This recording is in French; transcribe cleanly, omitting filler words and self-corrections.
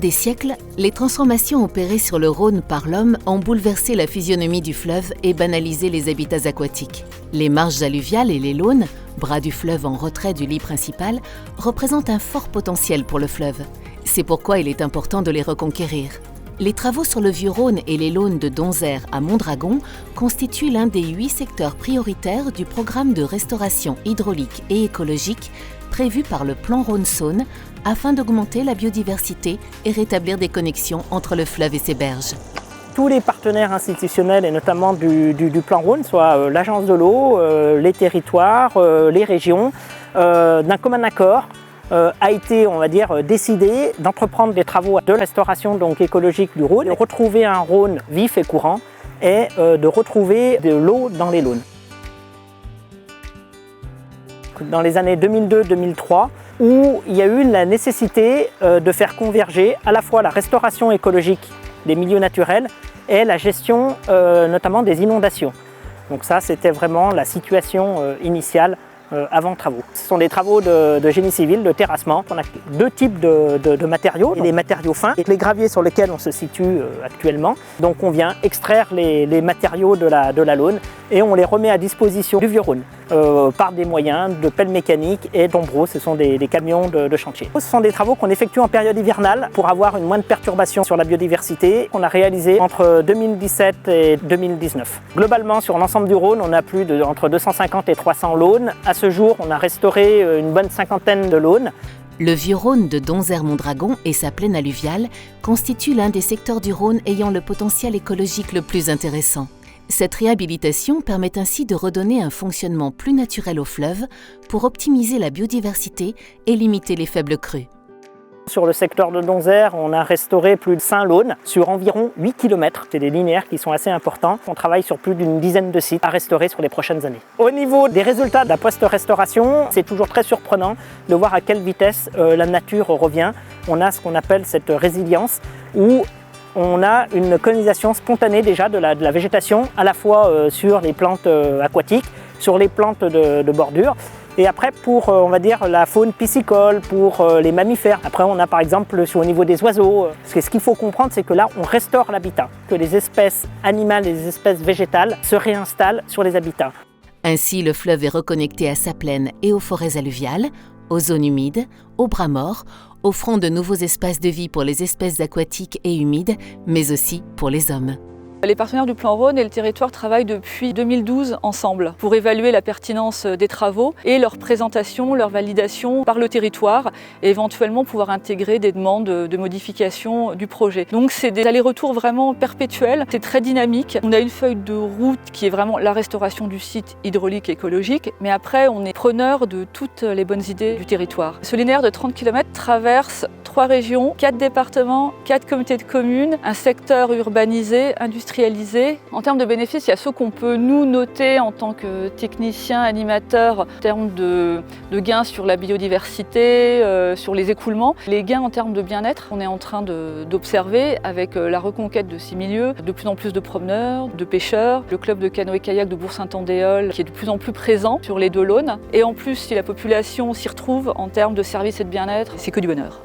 des siècles, les transformations opérées sur le Rhône par l'homme ont bouleversé la physionomie du fleuve et banalisé les habitats aquatiques. Les marges alluviales et les launes, bras du fleuve en retrait du lit principal, représentent un fort potentiel pour le fleuve. C'est pourquoi il est important de les reconquérir. Les travaux sur le Vieux-Rhône et les launes de Donzère à Mondragon constituent l'un des 8 secteurs prioritaires du programme de restauration hydraulique et écologique prévu par le plan Rhône-Saône afin d'augmenter la biodiversité et rétablir des connexions entre le fleuve et ses berges. Tous les partenaires institutionnels et notamment du plan Rhône, soit l'agence de l'eau, les territoires, les régions, d'un commun accord, a été, on va dire, décidé d'entreprendre des travaux de restauration donc écologique du Rhône, de retrouver un Rhône vif et courant et de retrouver de l'eau dans les launes. Dans les années 2002-2003, où il y a eu la nécessité de faire converger à la fois la restauration écologique des milieux naturels et la gestion notamment des inondations. Donc ça, c'était vraiment la situation initiale avant travaux. Ce sont des travaux de génie civil, de terrassement. On a 2 types de matériaux, les matériaux fins et les graviers sur lesquels on se situe actuellement. Donc on vient extraire les matériaux de la Laune et on les remet à disposition du Vieux-Rhône par des moyens de pelles mécaniques et d'ombreaux, ce sont des camions de chantier. Ce sont des travaux qu'on effectue en période hivernale pour avoir une moindre perturbation sur la biodiversité qu'on a réalisé entre 2017 et 2019. Globalement, sur l'ensemble du Rhône, on a entre 250 et 300 launes. À ce jour, on a restauré une bonne 50aine de launes. Le Vieux-Rhône de Donzère-Mondragon et sa plaine alluviale constituent l'un des secteurs du Rhône ayant le potentiel écologique le plus intéressant. Cette réhabilitation permet ainsi de redonner un fonctionnement plus naturel au fleuve pour optimiser la biodiversité et limiter les faibles crues. Sur le secteur de Donzère, on a restauré plus de 5 launes sur environ 8 km. C'est des linéaires qui sont assez importants. On travaille sur plus d'une dizaine de sites à restaurer sur les prochaines années. Au niveau des résultats de la post-restauration, c'est toujours très surprenant de voir à quelle vitesse la nature revient. On a ce qu'on appelle cette résilience où on a une colonisation spontanée déjà de la végétation, à la fois sur les plantes aquatiques, sur les plantes de bordure, et après pour on va dire la faune piscicole, pour les mammifères. Après on a par exemple au niveau des oiseaux, ce qu'il faut comprendre c'est que là on restaure l'habitat, que les espèces animales et les espèces végétales se réinstallent sur les habitats. Ainsi le fleuve est reconnecté à sa plaine et aux forêts alluviales, aux zones humides, aux bras morts, offrant de nouveaux espaces de vie pour les espèces aquatiques et humides, mais aussi pour les hommes. Les partenaires du plan Rhône et le territoire travaillent depuis 2012 ensemble pour évaluer la pertinence des travaux et leur présentation, leur validation par le territoire et éventuellement pouvoir intégrer des demandes de modification du projet. Donc c'est des allers-retours vraiment perpétuels, c'est très dynamique. On a une feuille de route qui est vraiment la restauration du site hydraulique et écologique, mais après on est preneur de toutes les bonnes idées du territoire. Ce linéaire de 30 km traverse 3 régions, 4 départements, 4 communautés de communes, un secteur urbanisé, industrialisé. En termes de bénéfices, il y a ceux qu'on peut nous noter en tant que techniciens, animateurs, en termes de gains sur la biodiversité, sur les écoulements. Les gains en termes de bien-être, on est en train d'observer avec la reconquête de ces milieux, de plus en plus de promeneurs, de pêcheurs, le club de canoë-kayak de Bourg-Saint-Andéol qui est de plus en plus présent sur les 2 launes. Et en plus, si la population s'y retrouve en termes de services et de bien-être, c'est que du bonheur.